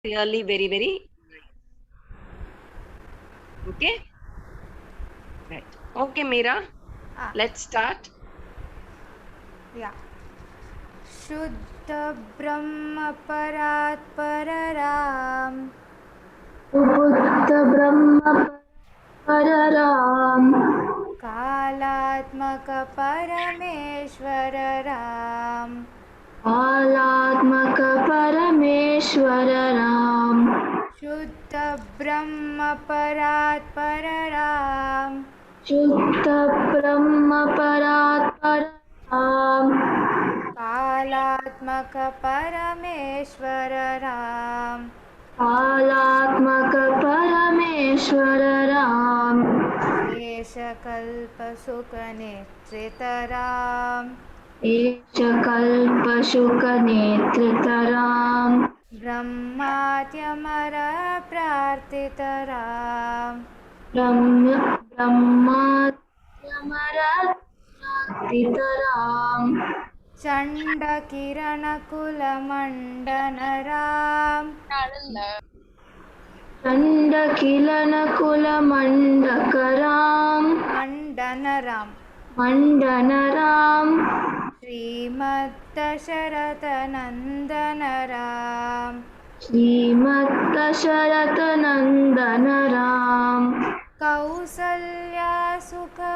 really very, very nice. Okay? Right. Okay, Meera. Let's start. Yeah. शुद्ध ब्रह्म परात् परराम बुद्ध ब्रह्म परराम कालात्मक परमेश्वर राम कालात्मक परमेश्वर राम शुद्ध ब्रह्म परात् परराम शुद्ध ब्रह्म परात् परराम कालात्मक परमेश्वर राम कालात्मक परमेश्वर राम शेषकल्प सुख नेत्रितराम एष कल्पशुक नेत्रतराम ब्रह्माद्यमर प्रार्थितराम ब्रह्माद्यमरतितराम चण्डकिरणकुलमण्डनराम चण्डकिलनकुलमण्डकराम मण्डनराम मण्डनराम श्रीमद्दशरथनन्दनराम श्रीमद्दशरथनन्दनराम Kausalya सुखवर्धनराम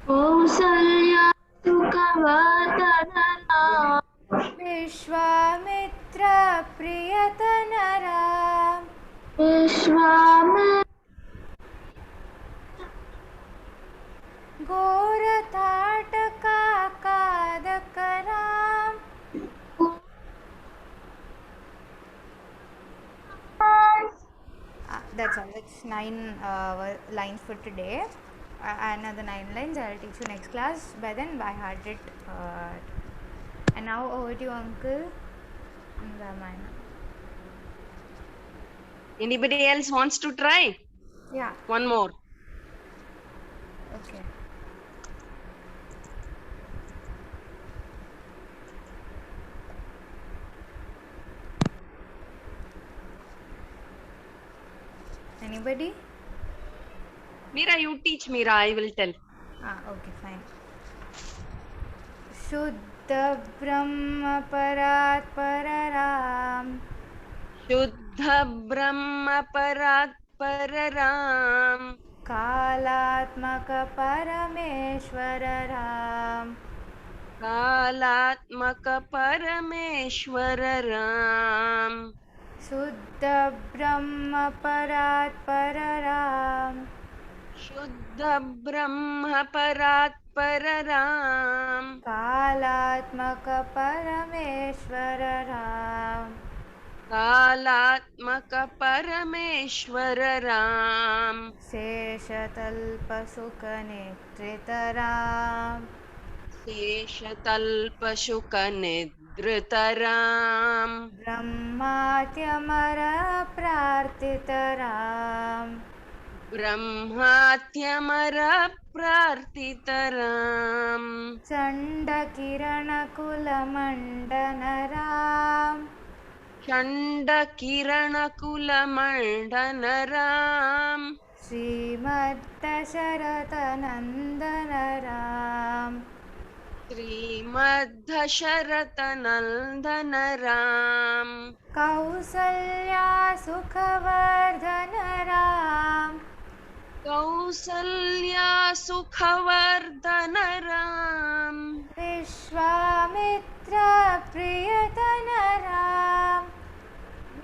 Kausalya सुखवर्धनराम Vishwamitra प्रियतनराम Vishwamitra घोरताटकाकादकराम That's all. That's 9 lines for today. Another 9 lines I'll teach you next class. By then, by heart it. And now over to you, Uncle. Ramayana. Anybody else wants to try? Yeah. One more. Okay. Anybody? Meera, you teach Meera. I will tell. Okay, fine. Shuddha Brahma Parat Pararam Shuddha Brahma Parat Pararam Kalatmaka Parameshwara Ram Kalatmaka Parameshwara Ram Shuddha Brahma Parat Pararam Shuddha Brahma Parat Pararam Kalatmaka Parameshwara Ram Kalatmaka Parameshwara Ram Seshatalpa Sukha Netritaram Seshatalpashuka Nidritaram Brahmatyamara Prartitaram Brahmatyamara Prartitaram Chandakiranakulamandanaram Chandakiranakulamandanaram Srimaddasharatanandanaram Srimaddasharatanandanaram Kausalya Sukhavardhanaram Kausalya Sukhavardhanaram Vishwamitra Priyatanaram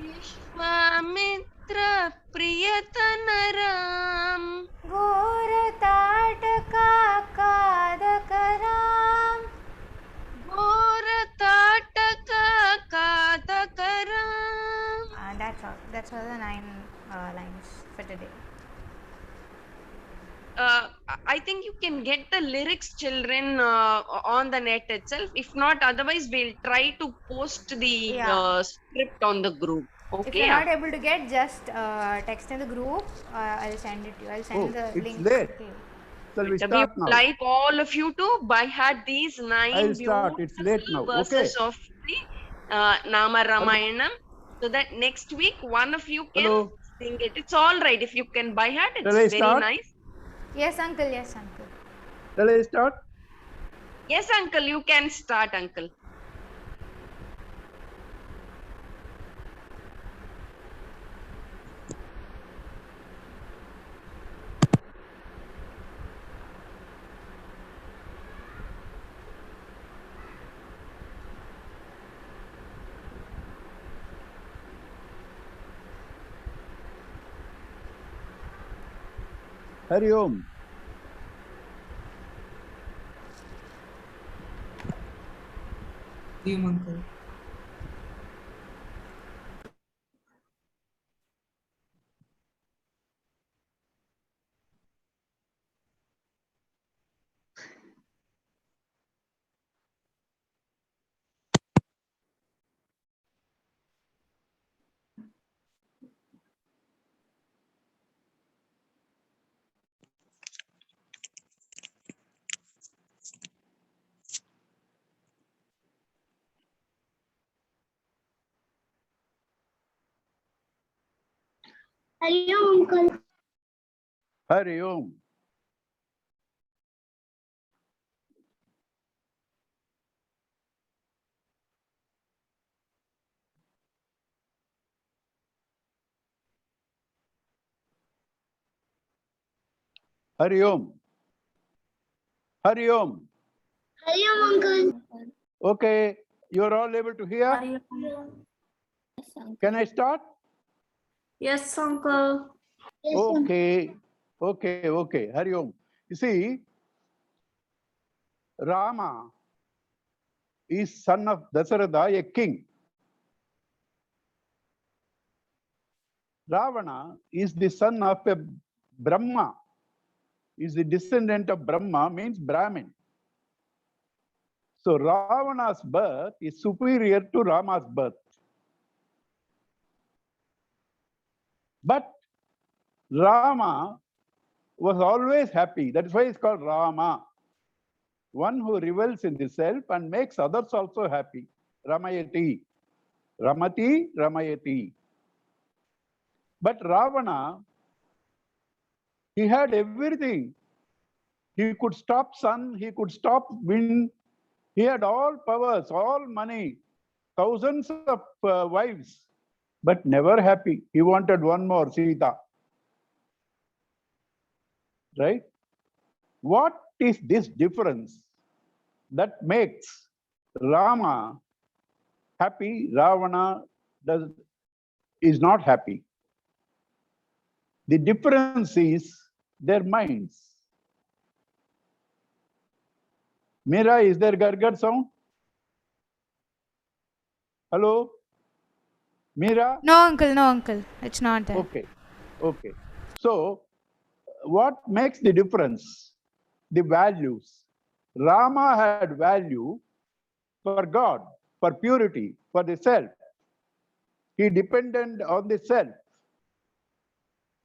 Vishwamitra Priyatanaram Ghoratatakakadakaram Ghoratatakakadakaram. That's all. That's all the 9 lines for today. I think you can get the lyrics, children, on the net itself. If not, otherwise we'll try to post the script on the group. Okay. If you're not able to get, just text in the group. I'll send it to you. I'll send the link. It's late. Okay. Shall we start now? Like all of you to by heart these 9 I'll start. It's late now. verses of the Nama Ramayanam, so that next week one of you can Hello. sing it. It's all right if you can by heart. It's Shall I very start? nice. Yes, uncle. Yes, uncle. Shall I start? Yes, uncle, you can start, uncle. Hari Om. You, uncle. Hari Om, uncle. Hari Om. Hari Om. Hari Om. Hari Om, uncle. Okay, you are all able to hear? Can I start? Yes, uncle. Yes, Okay, okay. Hari Om. You see, Rama is son of Dasaratha, a king. Ravana is the son of a Brahma, is the descendant of Brahma, means Brahmin. So Ravana's birth is superior to Rama's birth. But Rama was always happy. That's why it's called Rama. One who revels in the self and makes others also happy. Ramayati. Ramati, Ramayati. But Ravana, he had everything. He could stop sun, he could stop wind. He had all powers, all money, thousands of wives, but never happy. He wanted one more, Sita. Right? What is this difference that makes Rama happy, Ravana is not happy? The difference is their minds. Mira, is there gargar sound? Hello? Mira? No, uncle. It's not there. Okay. So, what makes the difference? The values. Rama had value for God, for purity, for the self. He depended on the self.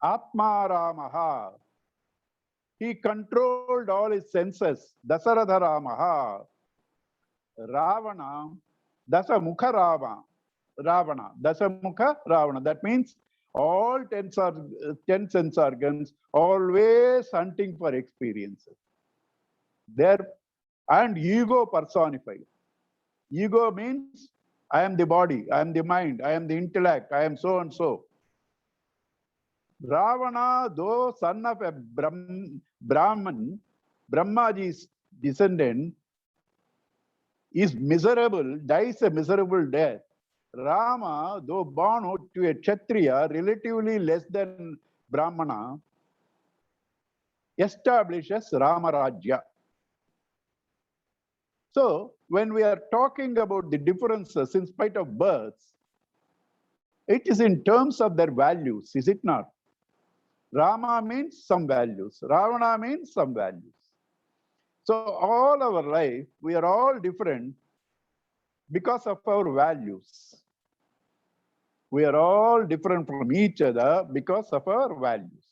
Atma Ramaha. He controlled all his senses. Dasaratha Ramaha. Ravana, Dasamukha Ravana. Dasamukha Ravana. That means all 10 sense organs always hunting for experiences. And ego personified. Ego means I am the body, I am the mind, I am the intellect, I am so and so. Ravana, though son of a Brahman, Brahmaji's descendant, is miserable, dies a miserable death. Rama, though born to a Kshatriya, relatively less than Brahmana, establishes Ramarajya. So, when we are talking about the differences in spite of births, it is in terms of their values, is it not? Rama means some values, Ravana means some values. So, all our life, we are all different because of our values. We are all different from each other because of our values.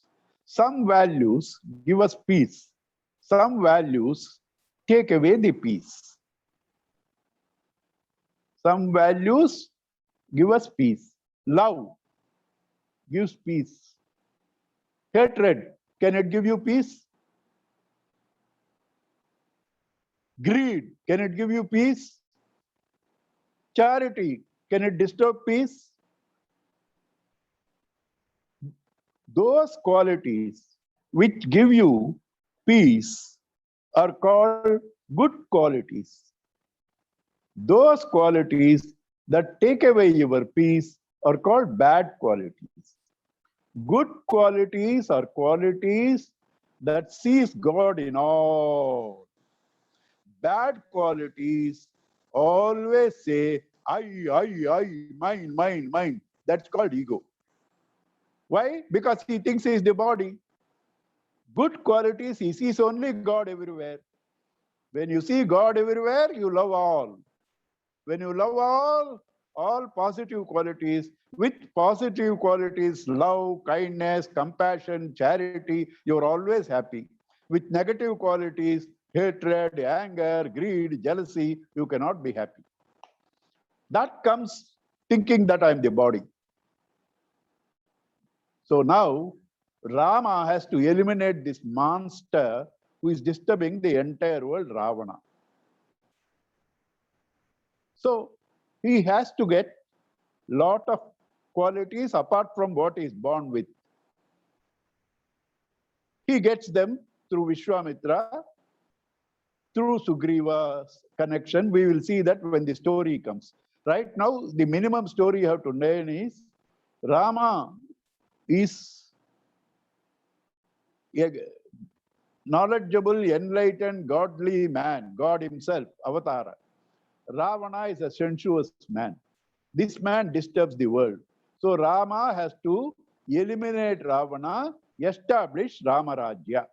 Some values give us peace. Some values take away the peace. Some values give us peace. Love gives peace. Hatred, can it give you peace? Greed, can it give you peace? Charity, can it disturb peace? Those qualities which give you peace are called good qualities. Those qualities that take away your peace are called bad qualities. Good qualities are qualities that sees God in all. Bad qualities always say, I, mine. That's called ego. Why? Because he thinks he is the body. Good qualities, he sees only God everywhere. When you see God everywhere, you love all. When you love all positive qualities, with positive qualities, love, kindness, compassion, charity, you're always happy. With negative qualities, hatred, anger, greed, jealousy, you cannot be happy. That comes thinking that I'm the body. So now, Rama has to eliminate this monster who is disturbing the entire world, Ravana. So he has to get lot of qualities apart from what he is born with. He gets them through Vishwamitra, through Sugriva's connection. We will see that when the story comes. Right now, the minimum story you have to learn is Rama is a knowledgeable, enlightened, godly man, God himself, Avatara. Ravana is a sensuous man. This man disturbs the world. So Rama has to eliminate Ravana, establish Ramarajya.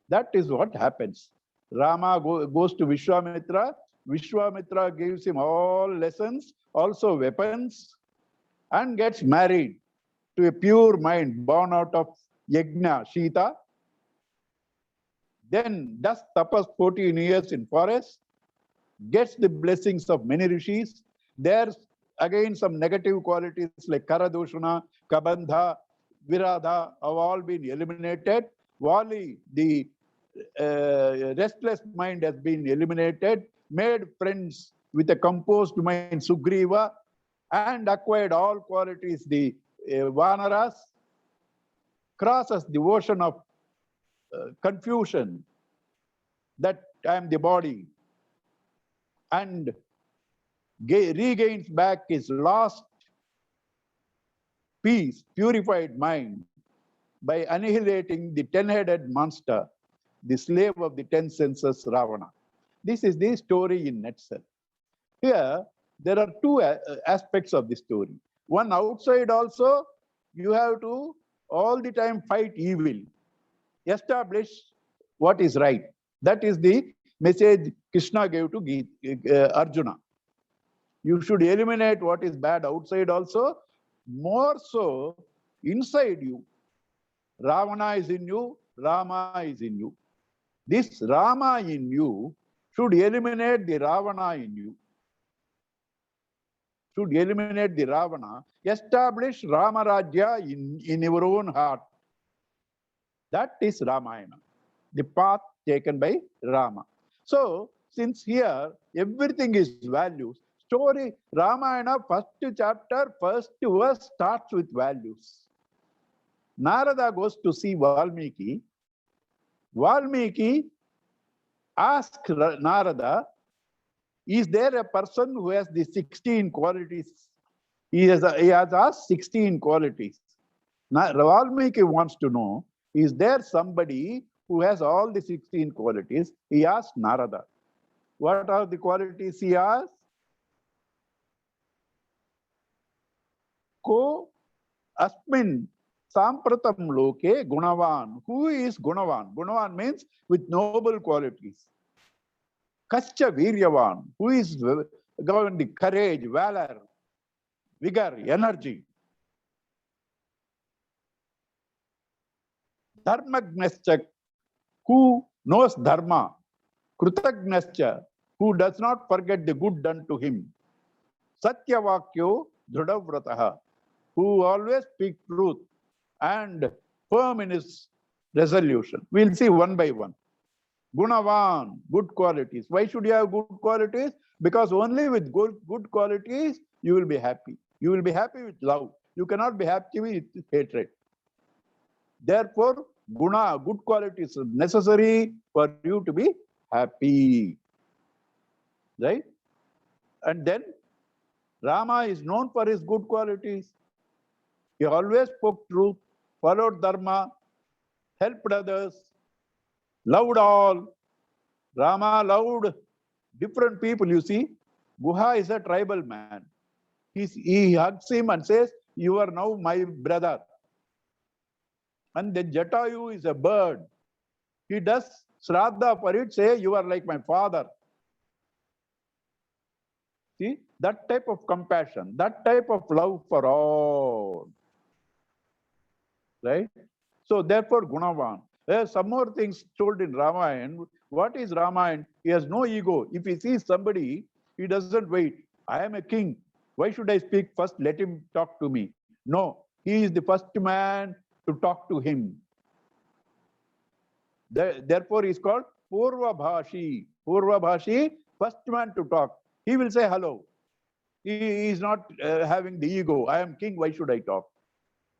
That is what happens. Rama goes to Vishwamitra. Vishwamitra gives him all lessons, also weapons, and gets married to a pure mind born out of Yajna, Shita. Then does tapas 14 years in forest, gets the blessings of many rishis. There's again some negative qualities like Karadoshana, Kabandha, Viradha have all been eliminated. Vali, the restless mind, has been eliminated, made friends with a composed mind, Sugriva, and acquired all qualities, the Vanaras, crosses the ocean of confusion that I am the body, and regains back his lost peace, purified mind by annihilating the 10-headed monster, the slave of the 10 senses, Ravana. This is the story in nutshell. Here, there are two aspects of the story. One, outside also, you have to all the time fight evil, establish what is right. That is the message Krishna gave to Arjuna. You should eliminate what is bad outside also, more so inside you. Ravana is in you, Rama is in you. This Rama in you should eliminate the Ravana in you. Should eliminate the Ravana, establish Ramarajya in your own heart. That is Ramayana, the path taken by Rama. So, since here everything is values, story Ramayana, first chapter, first verse starts with values. Narada goes to see Valmiki. Valmiki asks Narada, is there a person who has the 16 qualities? He has asked 16 qualities. Now, Valmiki wants to know, is there somebody who has all the 16 qualities? He asked Narada. What are the qualities he asked? Ko asmin sampratam loke gunavan. Who is gunavan? Gunavan means with noble qualities. Kascha viryavan. Who is governed the courage, valor, vigor, energy. Dharmagnascha, who knows dharma. Krutagnascha, who does not forget the good done to him. Satyavakyo Dhrudavratah, who always speaks truth and firm in his resolution. We'll see one by one. Gunavan, good qualities. Why should you have good qualities? Because only with good qualities you will be happy. You will be happy with love. You cannot be happy with hatred. Therefore, guna, good qualities are necessary for you to be happy. Right? And then Rama is known for his good qualities. He always spoke truth, followed dharma, helped others, loved all. Rama loved different people. You see, Guha is a tribal man. He hugs him and says, "You are now my brother." And then Jatayu is a bird. He does Shraddha for it, say, "You are like my father." See, that type of compassion, that type of love for all. Right? So therefore, Gunavan. There are some more things told in Ramayana. What is Ramayana? He has no ego. If he sees somebody, he doesn't wait. I am a king. Why should I speak first? Let him talk to me. No, he is the first man to talk to him. Therefore, he is called Purva Bhashi. Purva Bhashi, first man to talk. He will say hello. He is not having the ego. I am king. Why should I talk?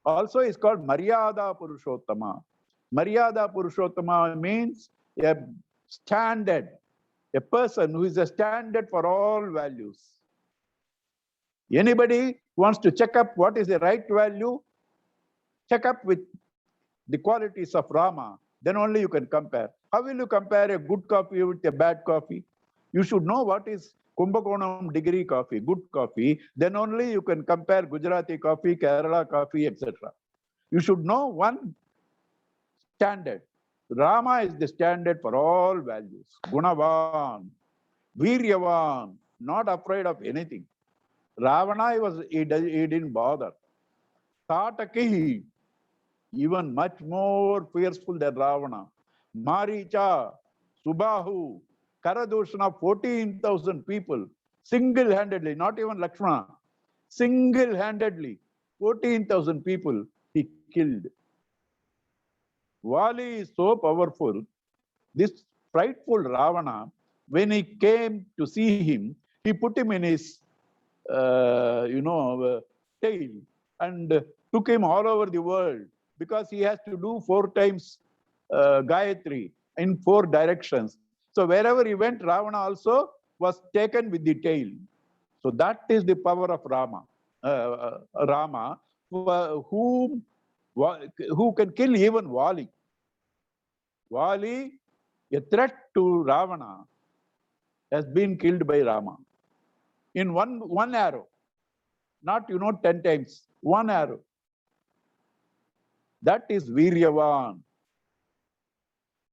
Also, is called Maryada Purushottama. Maryada Purushottama means a standard, a person who is a standard for all values. Anybody wants to check up what is the right value, check up with the qualities of Rama, then only you can compare. How will you compare a good coffee with a bad coffee? You should know what is Kumbakonam degree coffee, good coffee, then only you can compare Gujarati coffee, Kerala coffee, etc. You should know one standard. Rama is the standard for all values. Gunavan, Viryavan, not afraid of anything. Ravana, he didn't bother. Tataki, even much more fearful than Ravana. Maricha, Subahu, Karadushana, 14,000 people, single-handedly, not even Lakshmana, single-handedly, 14,000 people he killed. Vali is so powerful. This frightful Ravana, when he came to see him, he put him in his tail and took him all over the world because he has to do 4 times Gayatri in 4 directions. So wherever he went, Ravana also was taken with the tail. So that is the power of Rama, who can kill even Vali. Vali, a threat to Ravana, has been killed by Rama. In one arrow, not 10 times, 1 arrow. That is Viryavan.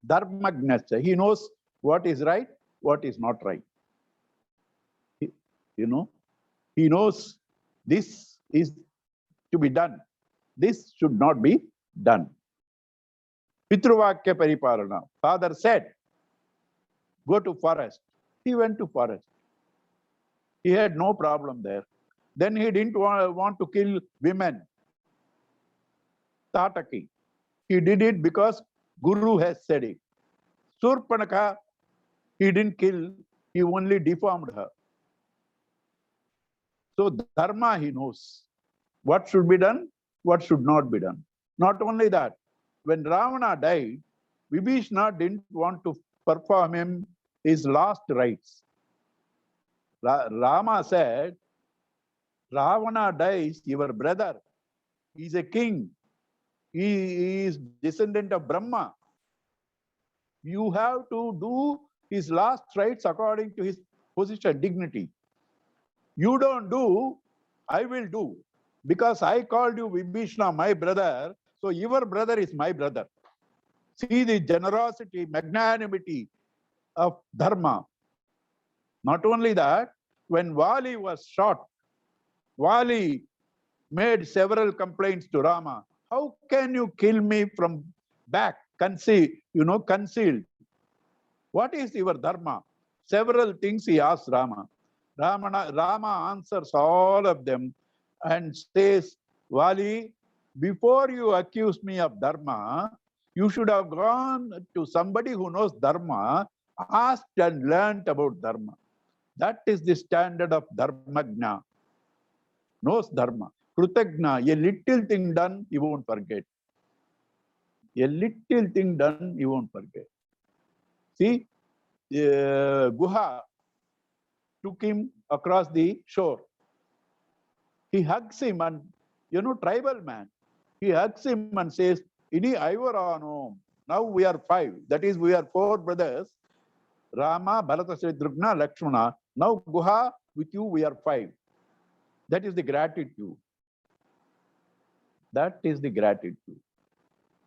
Dharmagnasya. He knows what is right, what is not right. He knows this is to be done. This should not be done. Pitruvakya Pariparana. Father said, go to forest. He went to forest. He had no problem there. Then he didn't want to kill women. Tataki. He did it because Guru has said it. Surpanaka, he didn't kill, he only deformed her. So dharma he knows. What should be done, what should not be done. Not only that, when Ravana died, Vibhishana didn't want to perform his last rites. Rama said, Ravana dies, your brother. He is a king. He is descendant of Brahma. You have to do his last rites according to his position, dignity. You don't do, I will do. Because I called you Vibhishana, my brother, so your brother is my brother. See the generosity, magnanimity of Dharma. Not only that, when Vali was shot, Vali made several complaints to Rama. How can you kill me from back, concealed? What is your Dharma? Several things he asked Rama. Rama answers all of them and says, Vali, before you accuse me of dharma, you should have gone to somebody who knows dharma, asked and learnt about dharma. That is the standard of dharmagna. Knows dharma. Krutagna, a little thing done, you won't forget. A little thing done, you won't forget. See, Guha took him across the shore. He hugs him and, tribal man. He hugs him and says, Ini Ivarano. Now we are 5. That is, we are 4 brothers. Rama, Bharata, Shatrugna, Lakshmana. Now Guha, with you we are 5. That is the gratitude. That is the gratitude.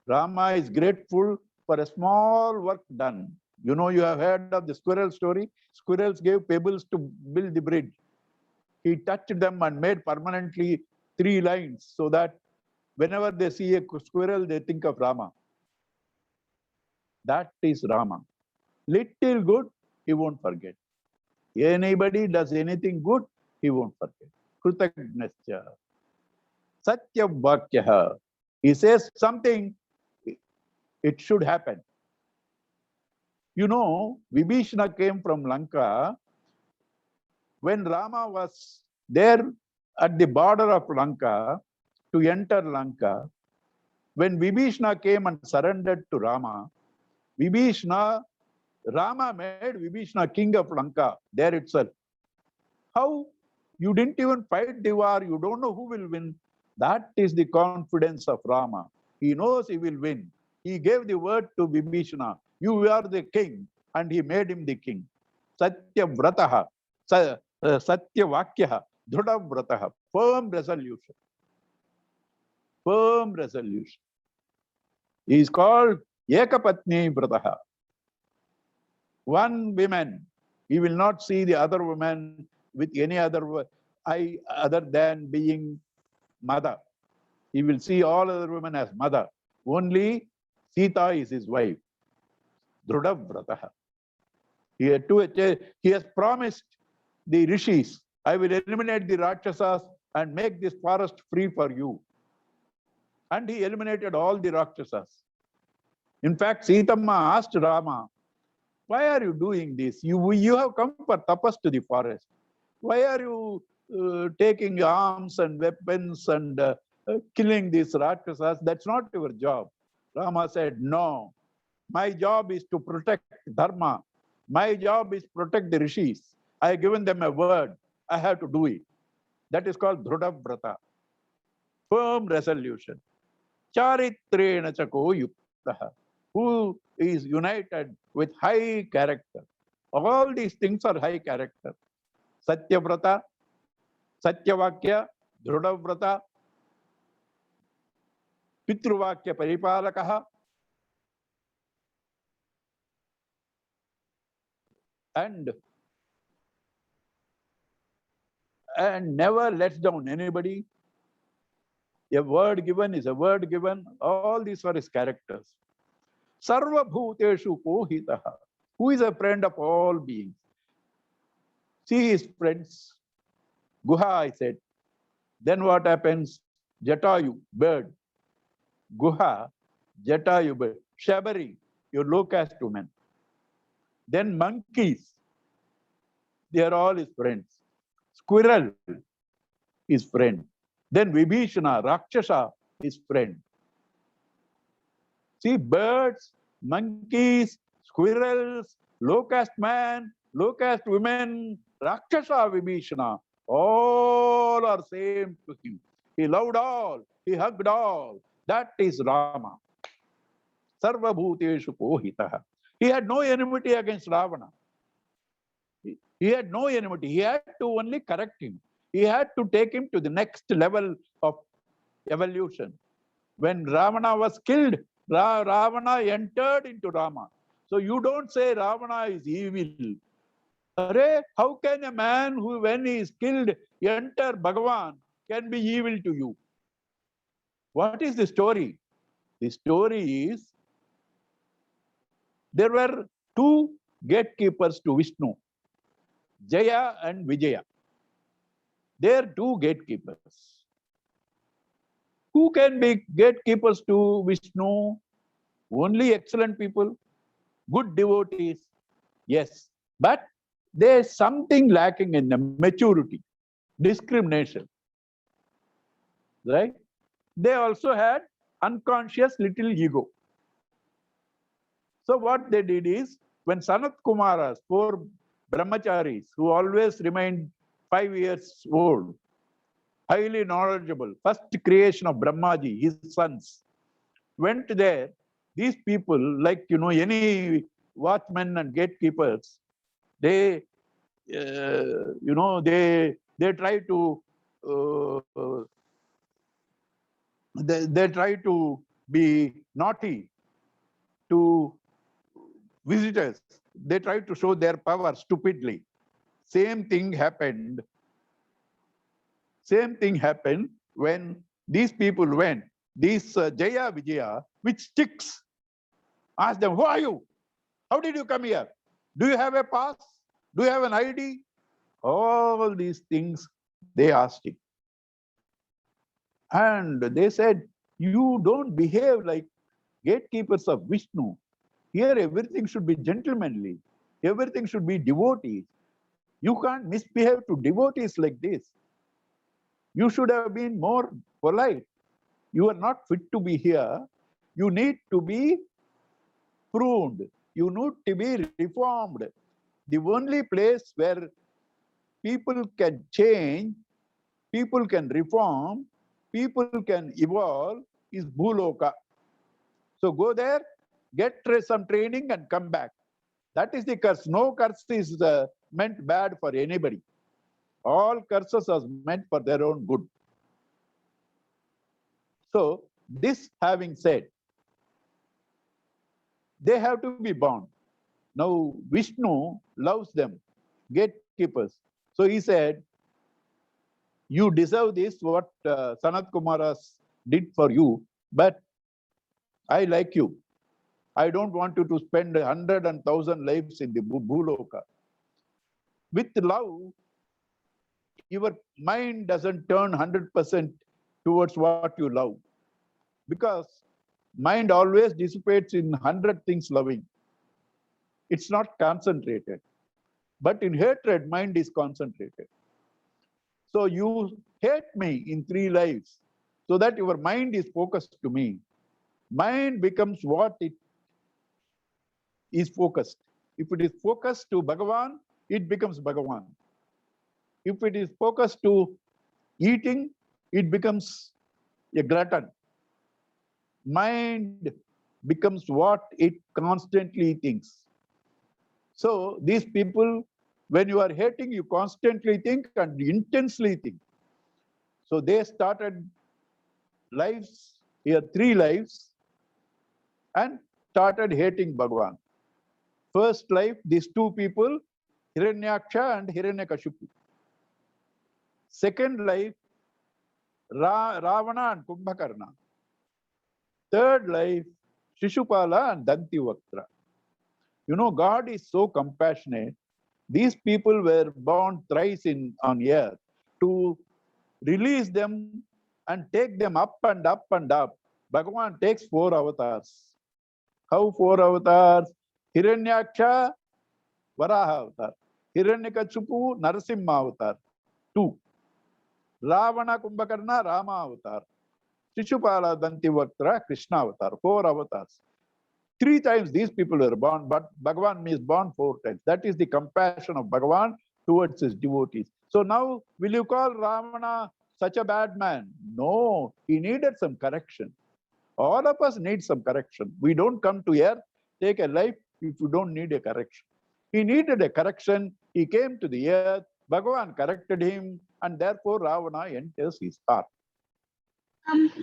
Rama is grateful for a small work done. You have heard of the squirrel story. Squirrels gave pebbles to build the bridge. He touched them and made permanently 3 lines so that whenever they see a squirrel, they think of Rama. That is Rama. Little good, he won't forget. Anybody does anything good, he won't forget. Krutagnasya. Satyam Vakyaha. He says something, it should happen. Vibhishana came from Lanka. When Rama was there at the border of Lanka to enter Lanka, when Vibhishana came and surrendered to Rama, Rama made Vibhishana king of Lanka there itself. How? You didn't even fight the war, you don't know who will win. That is the confidence of Rama. He knows he will win. He gave the word to Vibhishana, you are the king, and he made him the king. Satya Vrataha, Satya Vakyaha, Dhrudha Vrataha, firm resolution. Firm resolution. He is called Ekapatni Vrataha. One woman, he will not see the other woman with any other eye other than being mother. He will see all other women as mother. Only Sita is his wife. Dhrudha Vrataha. He has promised the rishis, I will eliminate the Rakshasas and make this forest free for you. And he eliminated all the Rakshasas. In fact, Sitamma asked Rama, why are you doing this? You have come for tapas to the forest. Why are you taking arms and weapons and killing these Rakshasas? That's not your job. Rama said, no, my job is to protect dharma. My job is to protect the rishis. I have given them a word. I have to do it. That is called Dhrudha Vrata. Firm resolution. Charitrena chako yuktaha. Who is united with high character. All these things are high character. Satya Vrata, Satya Vakya, Dhrudha Vrata, Pitruvakya Paripalakaha, and never lets down anybody. A word given is a word given. All these are his characters. Sarva Bhuteshu Pohitaha. Who is a friend of all beings? See his friends. Guha, I said. Then what happens? Jatayu, bird. Guha, Jatayu, bird. Shabari, your low caste woman. Then monkeys. They are all his friends. Squirrel, his friend. Then Vibhishana, Rakshasa, his friend. See, birds, monkeys, squirrels, low caste man, low caste women, Rakshasa, Vibhishana, all are same to him. He loved all, he hugged all. That is Rama. Sarva Bhuteshu Pohitaha. He had no enmity against Ravana. He had no enmity. He had to only correct him. He had to take him to the next level of evolution. When Ravana was killed, Ravana entered into Rama. So you don't say Ravana is evil. Array, how can a man who, when he is killed, enter Bhagavan, can be evil to you? What is the story? The story is, there were 2 gatekeepers to Vishnu. Jaya and Vijaya. They are two gatekeepers. Who can be gatekeepers to Vishnu? Only excellent people, good devotees. Yes, but there's something lacking in the maturity, discrimination, right? They also had unconscious little ego. So what they did is, when Sanat Kumaras, four brahmacharis who always remained 5 years old, highly knowledgeable, first creation of Brahmaji, his sons, went there. These people, like, any watchmen and gatekeepers, they, they try to, they try to be naughty to visitors. They try to show their power stupidly. Same thing happened. Same thing happened when these people went. These Jaya Vijaya, with sticks, asked them, "Who are you? How did you come here? Do you have a pass? Do you have an ID?" All these things they asked him. And they said, "You don't behave like gatekeepers of Vishnu. Here everything should be gentlemanly. Everything should be devotees. You can't misbehave to devotees like this. You should have been more polite. You are not fit to be here. You need to be pruned. You need to be reformed. The only place where people can change, people can reform, people can evolve is Bhuloka. So go there, get some training and come back. That is the curse. No curse is meant bad for anybody. All curses are meant for their own good. So this having said, they have to be born. Now Vishnu loves them, gatekeepers. So he said, "You deserve this, what Sanat Kumaras did for you, but I like you. I don't want you to spend 100 and 1,000 lives in the Bhuloka. With love, your mind doesn't turn 100% towards what you love, because mind always dissipates in 100 things loving. It's not concentrated. But in hatred, mind is concentrated. So you hate me in 3 lives so that your mind is focused to me. Mind becomes what it is focused. If it is focused to Bhagavan, it becomes Bhagavan. If it is focused to eating, it becomes a glutton. Mind becomes what it constantly thinks. So these people, when you are hating, you constantly think and intensely think. So they started lives, here 3 lives, and started hating Bhagavan. First life, these 2 people, Hiranyaksha and Hiranyakashipu. Second life, Ravana and Kumbhakarna. Third life, Shishupala and Dantivaktra. God is so compassionate. These people were born thrice on earth to release them and take them up and up and up. Bhagavan takes 4 avatars. How 4 avatars? Hiranyaksha, Varaha avatar. Hiranyakashipu, Narasimha avatar. 2. Ravana, Kumbhakarna, Rama avatar. Shishupala, Dantivaktra, Krishna avatar. 4 avatars. 3 times these people were born, but Bhagavan is born 4 times. That is the compassion of Bhagavan towards his devotees. So now, will you call Ravana such a bad man? No, he needed some correction. All of us need some correction. We don't come to earth, take a life, if you don't need a correction. He needed a correction. He came to the earth. Bhagavan corrected him, and therefore Ravana enters his heart.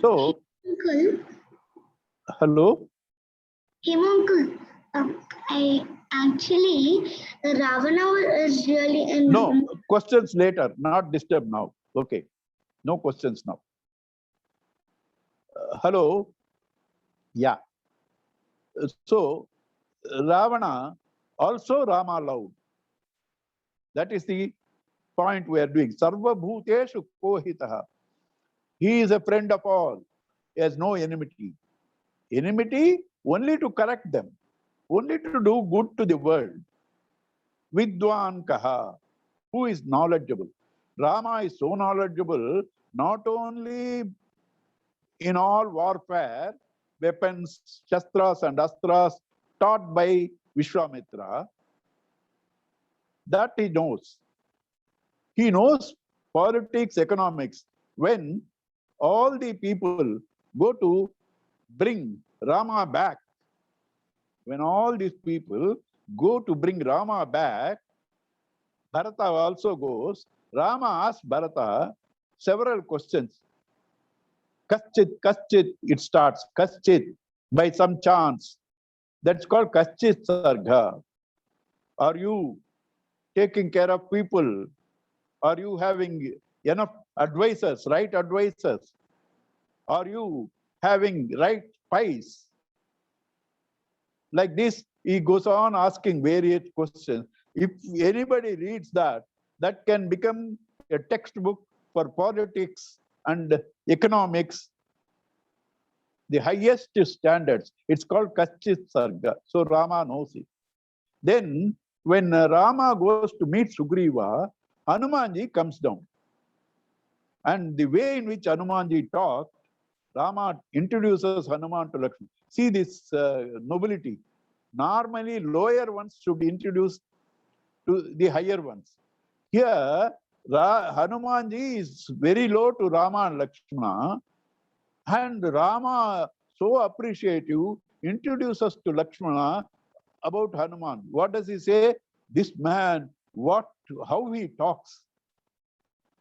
So, Uncle, hello? Uncle, I actually, Ravana is really in. No, questions later, not disturb now. Okay, no questions now. Hello? Yeah. So, Ravana also Rama loved. That is the point we are doing. Sarva bhuteshu kohitaha. He is a friend of all. He has no enmity. Enmity only to correct them, only to do good to the world. Vidwan kaha, who is knowledgeable. Rama is so knowledgeable, not only in all warfare, weapons, shastras and astras taught by Vishwamitra, that he knows. He knows politics, economics. When all the people go to bring Rama back, when all these people go to bring Rama back, Bharata also goes. Rama asks Bharata several questions. Kaschit, it starts. Kaschit, by some chance. That's called Kaschit Sarga. Are you taking care of people? Are you having enough advisors, right advisors? Are you having right spies? Like this, he goes on asking various questions. If anybody reads that, that can become a textbook for politics and economics, the highest standards. It's called Kaschit Sarga. So Rama knows it. Then, when Rama goes to meet Sugriva, Hanumanji comes down. And the way in which Hanumanji talked, Rama introduces Hanuman to Lakshmana. See this nobility. Normally, lower ones should be introduced to the higher ones. Here, Hanumanji is very low to Rama and Lakshmana, and Rama, so appreciative, introduces to Lakshmana about Hanuman. What does he say? This man, how he talks.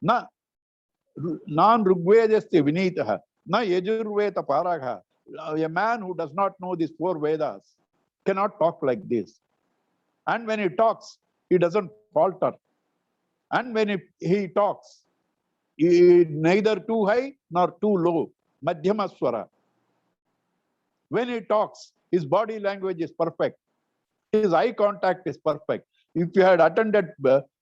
Na non-rugvedasya vinitaha, na yajurveda paragha. A man who does not know these 4 Vedas cannot talk like this. And when he talks, he doesn't falter. And when he talks, he neither too high nor too low. Madhyama swara. When he talks, his body language is perfect. His eye contact is perfect. If you had attended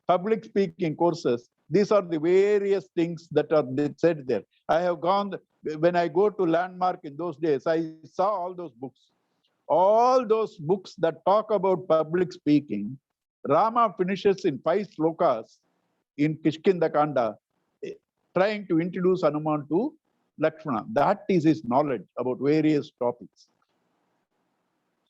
public speaking courses, these are the various things that are said there. I have gone, when I go to Landmark in those days, I saw all those books. All those books that talk about public speaking, Rama finishes in 5 slokas in Kishkinda Kanda, trying to introduce Hanuman to Lakshmana. That is his knowledge about various topics.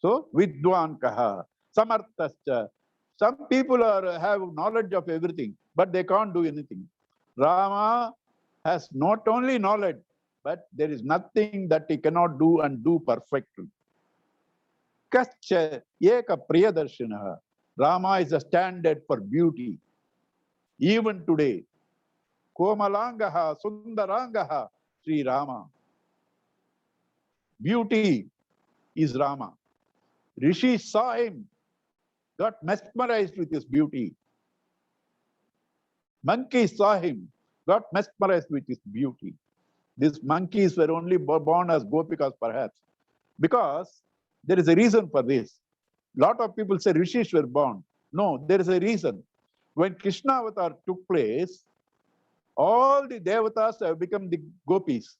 So, Vidwan kaha, samartascha. Some people have knowledge of everything, but they can't do anything. Rama has not only knowledge, but there is nothing that he cannot do and do perfectly. Kascha eka priyadarshanaha. Rama is a standard for beauty. Even today, Komalangaha, Sundarangaha, Sri Rama. Beauty is Rama. Rishi saw him, got mesmerized with his beauty. Monkeys saw him, got mesmerized with his beauty. These monkeys were only born as gopikas, perhaps, because there is a reason for this. A lot of people say rishis were born. No, there is a reason. When Krishna avatar took place, all the devatas have become the gopis.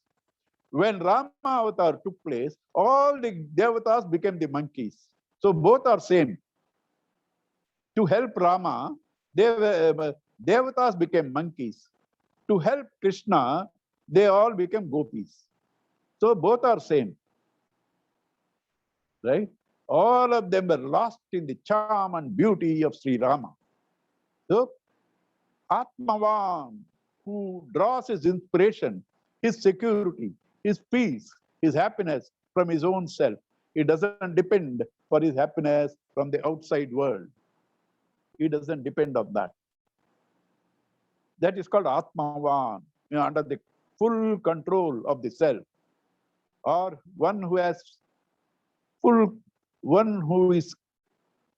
When Rama avatar took place, all the devatas became the monkeys. So both are same. To help Rama, devatas became monkeys. To help Krishna, they all became gopis. So both are same. Right? All of them were lost in the charm and beauty of Sri Rama. So, Atmavan, who draws his inspiration, his security, his peace, his happiness from his own self. He doesn't depend for his happiness from the outside world. He doesn't depend on that. That is called Atmavan, under the full control of the self. Or one who is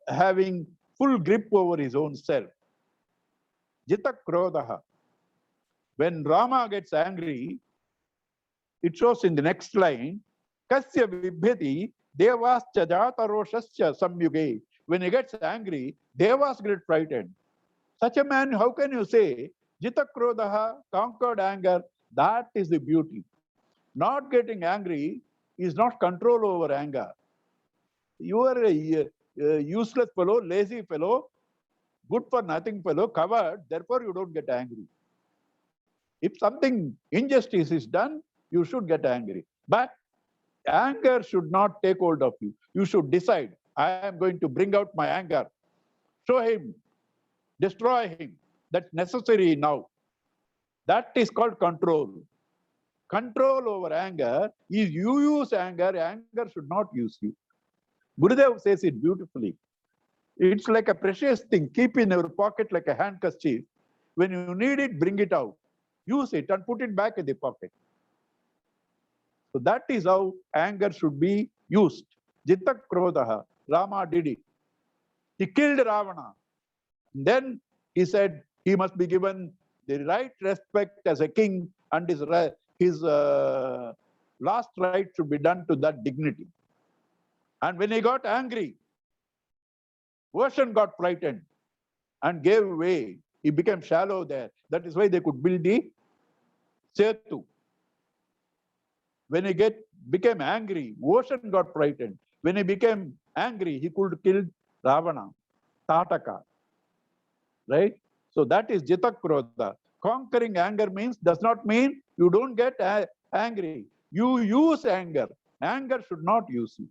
having full grip over his own self. Jita Krodhaha. When Rama gets angry, it shows in the next line, Kasya Vibhyati Devascha Jata Roshascha Samyuge. When he gets angry, Devas get frightened. Such a man, how can you say, Jita Krodha, conquered anger? That is the beauty. Not getting angry is not control over anger. You are a useless fellow, lazy fellow, good for nothing fellow, covered, therefore you don't get angry. If something injustice is done, you should get angry. But anger should not take hold of you. You should decide, I am going to bring out my anger. Show him, destroy him. That's necessary now. That is called control. Control over anger is you use anger, anger should not use you. Gurudev says it beautifully. It's like a precious thing. Keep in your pocket like a handkerchief. When you need it, bring it out. Use it and put it back in the pocket. So that is how anger should be used. Jita Krodha. Rama did it. He killed Ravana. Then he said he must be given the right respect as a king, and his last right should be done to that dignity. And when he got angry, ocean got frightened and gave way. He became shallow there. That is why they could build the Setu. When he became angry, ocean got frightened. When he became angry, he could kill Ravana, Tataka. Right? So that is Jita Krodha. Conquering anger does not mean you don't get angry. You use anger. Anger should not use you.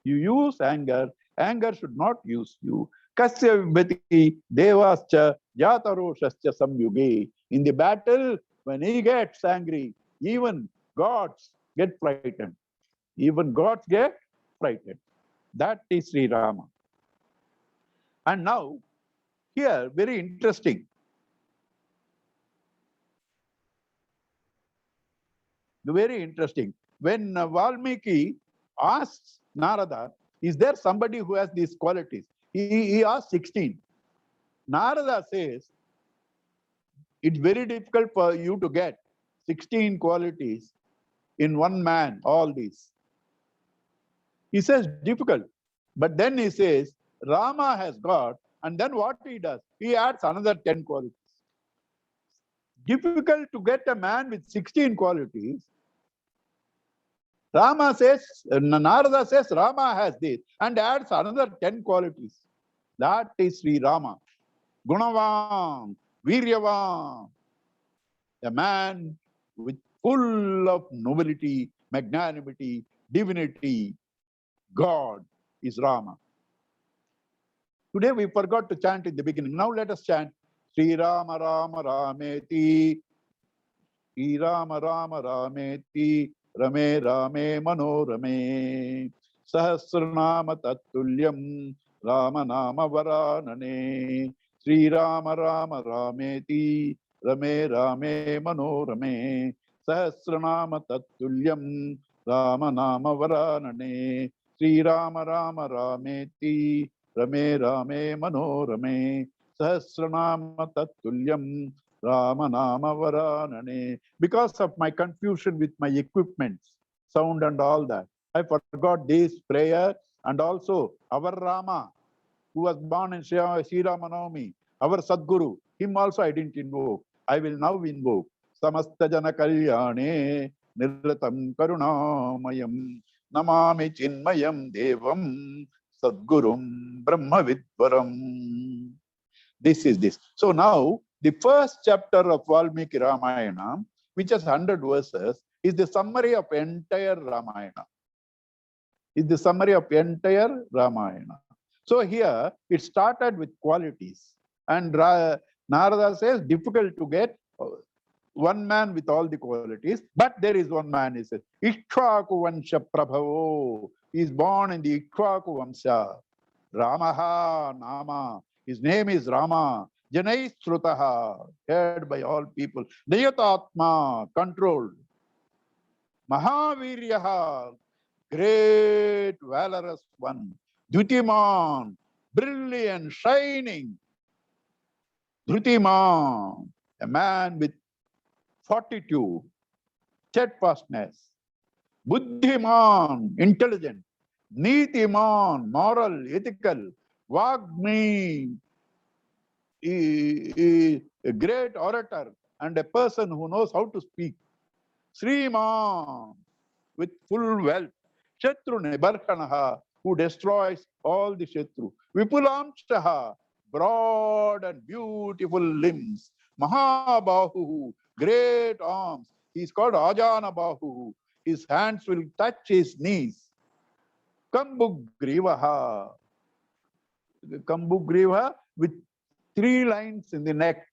You use anger. Anger should not use you. Kasya vibhati devascha jataroshascha samyuge. In the battle, when he gets angry, even gods get frightened. Even gods get frightened. That is Sri Rama. And now, here, very interesting. Very interesting. When Valmiki asks Narada, is there somebody who has these qualities? He asked 16. Narada says, it's very difficult for you to get 16 qualities in one man, all these. He says difficult. But then he says, Rama has got, and then what he does? He adds another 10 qualities. Difficult to get a man with 16 qualities. Narada says Rama has this and adds another 10 qualities. That is Sri Rama. Gunavan, Viryavan. A man with full of nobility, magnanimity, divinity. God is Rama. Today we forgot to chant in the beginning. Now let us chant Sri Rama Rama Rameti. Sri Rama Rama Rameti. Rame Rame Manorame. Sahasranama Tatulyam. Rama Nama Varanane. Sri Rama Rama Rameti. Rame Rame Manorame. Sahasranama Tatulyam. Rama Nama Varanane. Sri Rama Rama Rameti. Rame Rame Manorame. Sahasranama Tatulyam. Rama Nama Varanane. Because of my confusion with my equipments, sound and all that, I forgot this prayer, and also our Rama, who was born in Sri Ramanavami, our Sadguru, him also I didn't invoke. I will now invoke. Samasta Jana Kalyane Nirlatam Karunamayam Namami Chinmayam Devam Sadgurum Brahma Vidvaram. This is this. So now, the first chapter of Valmiki Ramayana, which has 100 verses, is the summary of entire Ramayana. Is the summary of entire Ramayana. So here, it started with qualities. And Narada says, difficult to get one man with all the qualities, but there is one man, he says, Ikshvaku Vansha Prabhavo. He is born in the Ikshvaku Vamsha. Ramaha Nama. His name is Rama. Janai Srutaha, heard by all people. Niyatatma, controlled. Mahaviryaha, great valorous one. Dutiman, brilliant, shining. Drutiman, a man with fortitude, steadfastness. Buddhiman, intelligent. Nitiman, moral, ethical. Vagmi, a great orator and a person who knows how to speak. Sriman, with full wealth. Shatru Nibarhanaha, who destroys all the Shatru. Vipulamshaha, broad and beautiful limbs. Mahabahu, great arms. He is called Ajanabahu. His hands will touch his knees. Kambugrivaha. Kambugriva with 3 lines in the neck.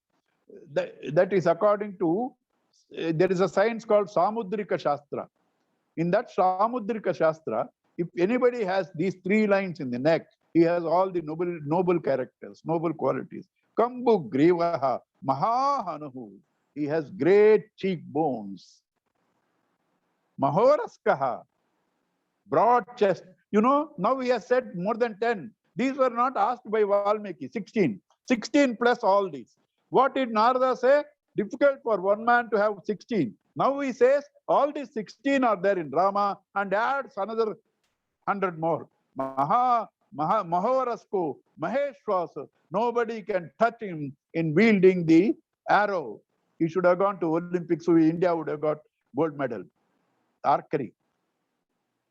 That is according to, there is a science called Samudrika Shastra. In that Samudrika Shastra, if anybody has these 3 lines in the neck, he has all the noble characters, noble qualities. Kambu Grivaha Mahahanuhu. He has great cheekbones. Mahoraskaha, broad chest. You know, now he has said more than 10. These were not asked by Valmiki, 16. 16 plus all these. What did Narada say? Difficult for one man to have 16. Now he says all these 16 are there in Rama and adds another 100 more. Mahorasko, Maheshwasa. Nobody can touch him in wielding the arrow. He should have gone to Olympics, so India would have got gold medal. Archery.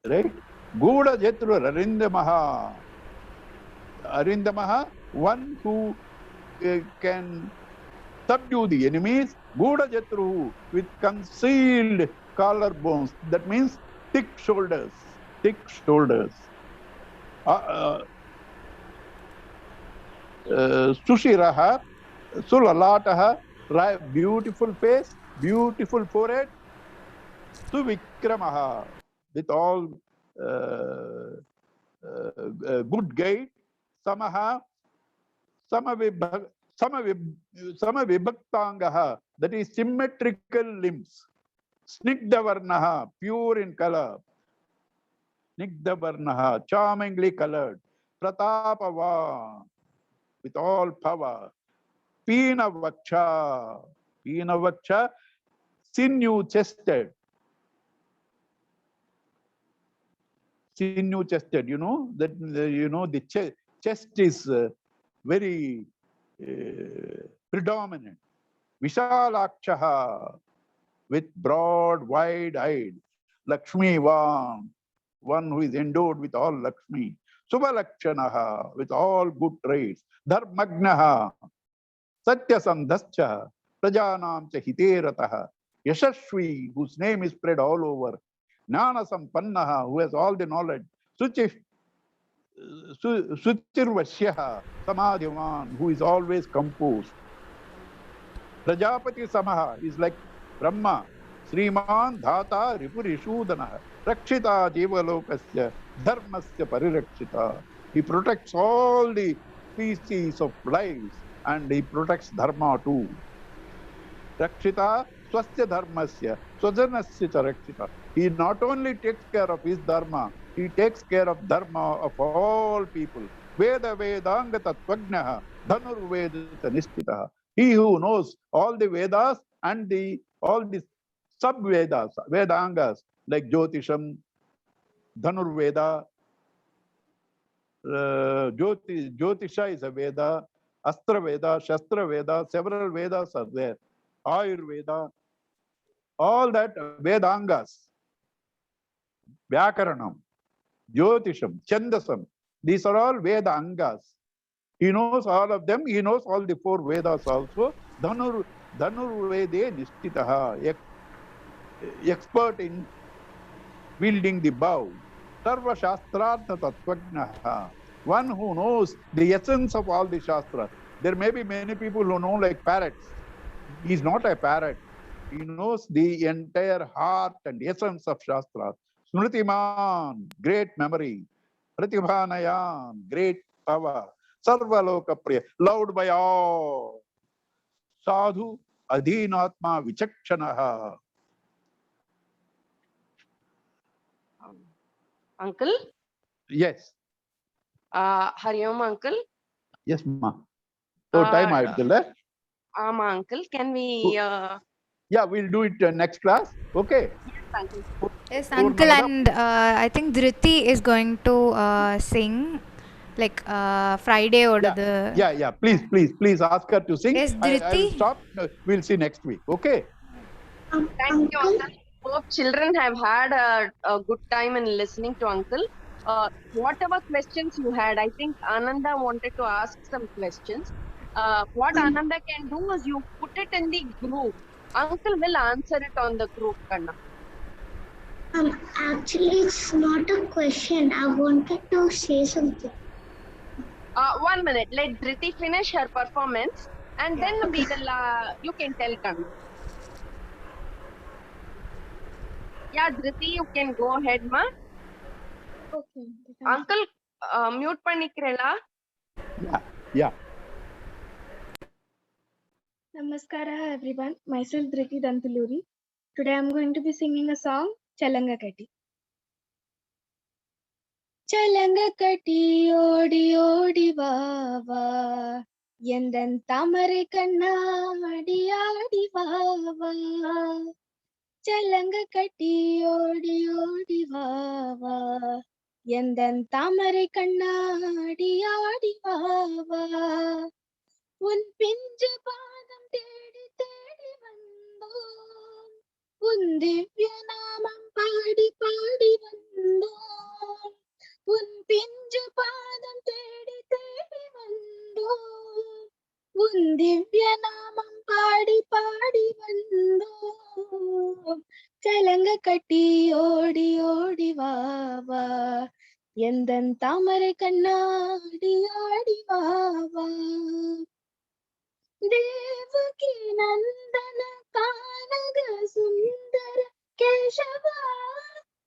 Right? Guda Jetru Arindamaha. Arindamaha, one who can subdue the enemies. Guda Jatru, with concealed collarbones. That means thick shoulders. Thick shoulders. Sushiraha, Sulalataha, beautiful face, beautiful forehead. Suvikramaha, with all good gait. Samaha, Samavibhaktangaha, that is symmetrical limbs. Snigdavarnaha, pure in color. Snigdavarnaha, charmingly colored. Pratapava, with all power. Pinavaksha, Pinavaksha, sinew-chested. Sinew-chested, you know, that, the chest is very predominant. Vishalakshaha, with broad, wide-eyed. Lakshmivan, one who is endowed with all Lakshmi. Subhalakshanaha, with all good traits. Dharmagnaha, Satyasandhascha, Prajanam cha hiterataha. Yashashvi, whose name is spread all over. Jnana Sampannaha, who has all the knowledge. Suchirvashyaha, Samadhivan, who is always composed. Prajapati Samaha is like Brahma. Sriman Dhata Ripurishudana, Rakshita Jivalokasya, Dharmasya Parirakshita. He protects all the species of lives and he protects Dharma too. Rakshita Swasya Dharmasya, Swajanasya Charakshita. He not only takes care of his Dharma, he takes care of Dharma of all people. Veda Vedanga Tatvagnaha, Dhanur Vedata Nishtitaha. He who knows all the Vedas and all the sub-Vedas, Vedangas, like Jyotisham, Dhanur Veda, Jyotisha is a Veda, Astra Veda, Shastra Veda, several Vedas are there. Ayurveda, all that Vedangas, Vyakaranam, Jyotisham, Chandasam, these are all Veda Angas. He knows all of them. He knows all the 4 Vedas also. Dhanur Vede Nishtitaha, expert in wielding the bow. Sarva Shastrartha Tatvagnaha, one who knows the essence of all the Shastras. There may be many people who know like parrots. He is not a parrot. He knows the entire heart and essence of Shastras. Smritiman, great memory. Pratibhanayan, great power. Sarvaloka Priya, loved by all. Sadhu Adhinatma Vichakshanaha. Uncle? Yes. Hari Om, Uncle. Yes, ma. So time aayidilla. Uncle. Can we... Yeah, we'll do it next class. Okay. Yes, Uncle. Yes, Uncle, and I think Dhriti is going to sing like Friday ஓடது. Yeah. Please ask her to sing. Yes, I will Dhruti. stop. We'll see next week. Okay. Thank you, Uncle, Uncle. Hope children have had a good time in listening to Uncle. Whatever questions you had, I think Ananda wanted to ask some questions. What Ananda can do is you put it in the group. Uncle will answer it on the group, Kanna. actually, it's not a question. I wanted to say something. 1 minute. Let Dhriti finish her performance, and then we will. You can tell Kanna. Yeah, Dhriti, you can go ahead, ma. Okay. Uncle, mute pannikrela. Yeah. Namaskara everyone. Myself Dhriti Dantuluri. Today I'm going to be singing a song, Chalanga Kati. Chalanga Kati odi odi va va. Yendan tamare kanna adi adi va va. Chalanga Kati odi odi va va. Yendan tamare kanna adi adi va va. உன் பிஞ்சு பாதம் தேடி தேடி வந்தோம் உன் திவ்ய நாமம் பாடி பாடி வந்தோம் உன் பிஞ்சு பாதம் தேடி தேடி வந்தோம் உன் திவ்ய நாமம் பாடி பாடி வந்தோம் சலங்க கட்டி ஓடி ஓடி வா வா எந்தன் தாமரை கண்ணாடி ஆடி வா வா देवकी नंदन कानग सुंदर केशवा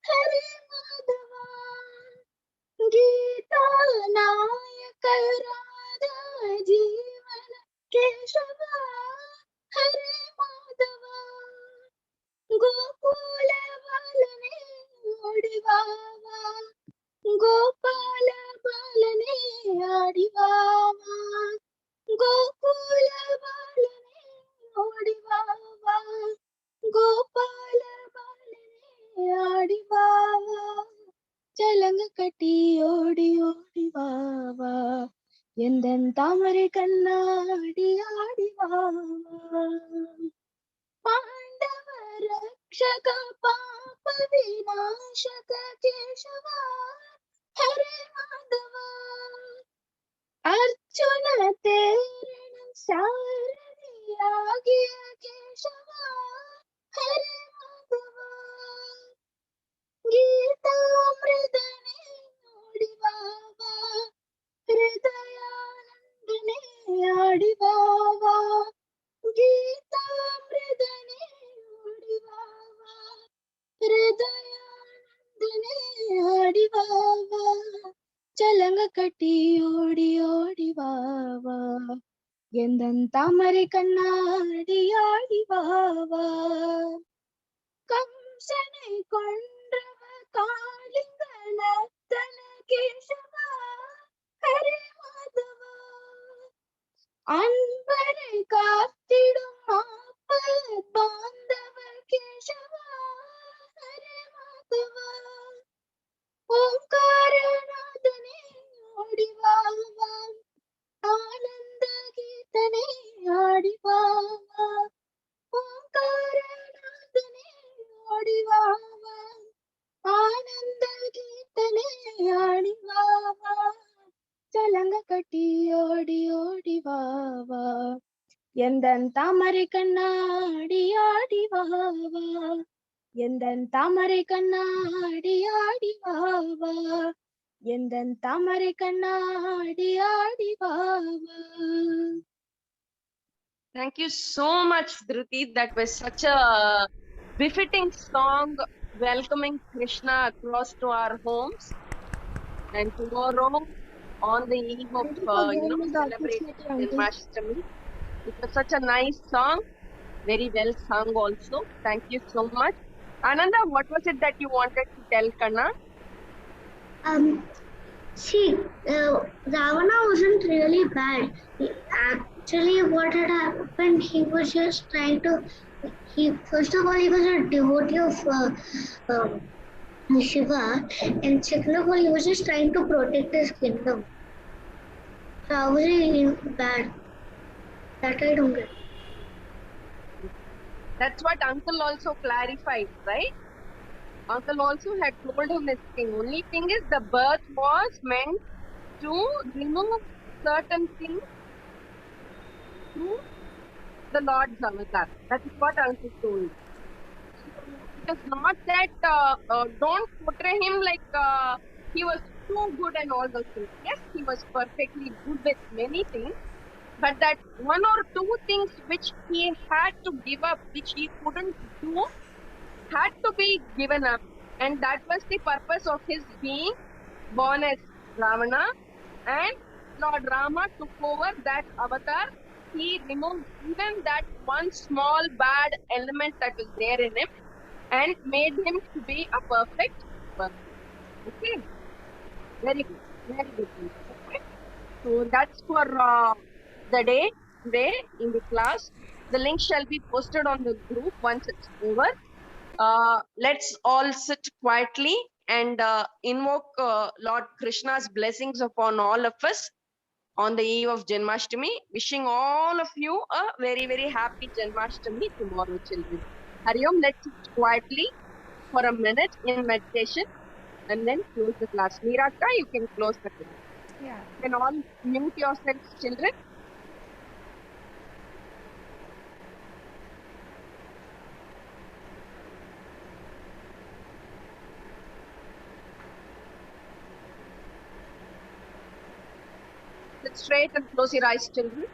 हरे माधवा गीता नायक राधा जीवन केशवा हरे माधवा गोकुल बालने ओडिवावा गोपाल बालने आडिवावा गोकुल बालने ओडिवावा गोपाल बालने आडिवावा चलंग कटी ओडी ओडिवावा எந்தன் தாமரை கண்ணாடி ஆடிவாவா पांडव रक्षक पाप विनाशक केशव हरे माधव अर्जुन तेरण सारथियागिय केशव हरे माधव गीतामृतने ओडिवावा हृदयानंदने आडिवावा गीतामृतने ओडिवावा हृदयानंदने आडिवावा चलंग कटी ओडी ओडिवावा எந்தன் தாமரை கண்ணாடி ஆடிவாவா கம்சனை கொன்றவ காளிங்க நர்த்தன கேசவா ஹரே மாதவா அன்பரை காத்திடும் ஆப்பத் பாந்தவ கேசவா ஹரே மாதவா ஓம்காரநாதனே ஓடிவாவா ஆனந்த கீர்த்தனே ஆடிவாவா ஓம்காரநாதனே ஓடிவாவா ஆனந்த கீர்த்தனே ஆடிவாவா சலங்க கட்டி ஓடி ஓடி வாவா எந்தன் தாமரை கண்ணாடி ஆடி வாவா எந்தன் தாமரை கண்ணாடி ஆடி வாவா எந்தன் தாமரை கண்ணாடி ஆடி வாவா Thank you so much, Dhriti. That was such a befitting song welcoming Krishna across to our homes. And tomorrow, on the eve of celebrating Janmashtami, it was such a nice song, very well sung also. Thank you so much. Ananda, what was it that you wanted to tell Kanna? See, Ravana wasn't really bad. Actually, what had happened, he was just trying to. First of all, he was a devotee of Shiva, and second of all, he was just trying to protect his kingdom. So how is he bad? That I don't get. That's what uncle also clarified, right? Uncle also had told him this thing. Only thing is the birth was meant to remove certain things through the Lord's avatar. That is what uncle told. So it is not that don't portray him like he was too good and all those things. Yes, he was perfectly good with many things, but that one or two things which he had to give up, which he couldn't do, had to be given up. And that was the purpose of his being born as Ravana. And Lord Rama took over that avatar. He removed even that one small bad element that was there in him and made him to be a perfect person. Okay, very good, very good. Okay. So that's for the day today in the class. The link shall be posted on the group once it's over. Let's all sit quietly and invoke Lord Krishna's blessings upon all of us on the eve of Janmashtami. Wishing all of you a very, very happy Janmashtami tomorrow, children. Hari Om, let's sit quietly for a minute in meditation and then close the class. Meeraka, you can close the class. Yeah. You can all mute yourselves, children. Sit straight and close your eyes, children.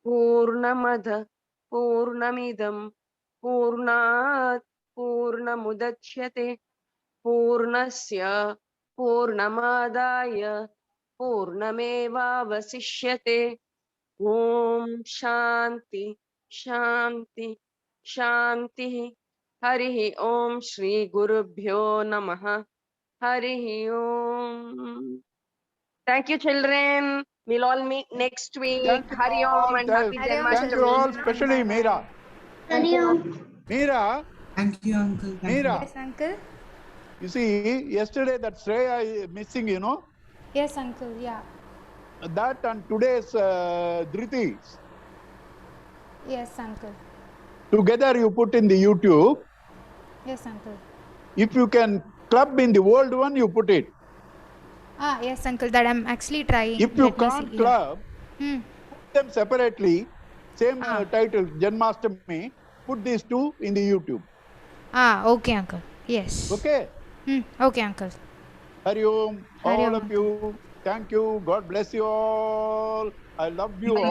पूर्णमद पूर्णमिदं पूर्णात् पूर्णमुदच्यते पूर्णस्य पूर्णमादाय पूर्णमेवावशिष्यते ॐ शान्ति शान्ति शान्तिः हरिः ॐ श्री गुरुभ्यो नमः हरिः ॐ. Thank you, children. We'll all meet next week. Thank you Hari all. Om and happy Hari Om, Thank you Janmashtami. all, especially Meera. Hari Om. Meera, Thank you, Uncle. Thank you. Meera, Yes, uncle. you see, yesterday that Shreya is missing, you know, Yes, uncle. Yeah. that and today's Dhriti. Yes, uncle. Together you put in the YouTube. Yes, uncle. If you can club in the old one, you put it. Ah, yes, uncle. That I'm actually trying. If you Let me can't see. club, Hmm. put them separately, same Ah. title, Janmashtami, put these two in the YouTube. Ah, okay, uncle. Yes. Okay? Okay, uncle. Hari Om, Hari all Om, of you. Thank you. God bless you all. I love you all.